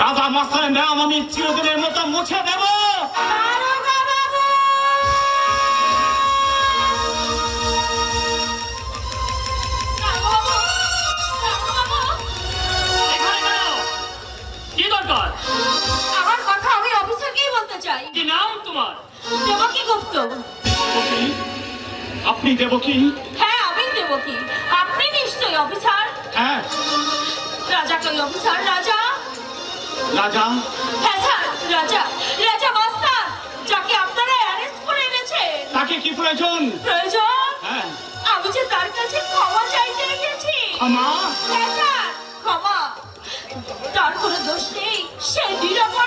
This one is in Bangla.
রাজা মাস্টারের নাম আমি চিরদিনের মতো মুছে দেব। কি দরকার? আমার কথা আমি অফিসারকেই বলতে চাই। কি নাম তোমার? দেবকী গুপ্ত। দেবকী? আপনি দেবকী? হ্যাঁ আমি দেবকী। আপনি নিশ্চয়ই অফিসার। হ্যাঁ। রাজা কই অফিসার? রাজা? রাজা? হ্যাঁ স্যার, রাজা। রাজা মাস্টার যাকে আপনারা অ্যারেস্ট করে এনেছে। তাকে কি প্রয়োজন? প্রয়োজন? হ্যাঁ। আমি যে তার কাছে ক্ষমা চাইতে এসেছি। ক্ষমা? হ্যাঁ স্যার, ক্ষমা। তার কোনো দোষ নেই, সে নিরপরাধ।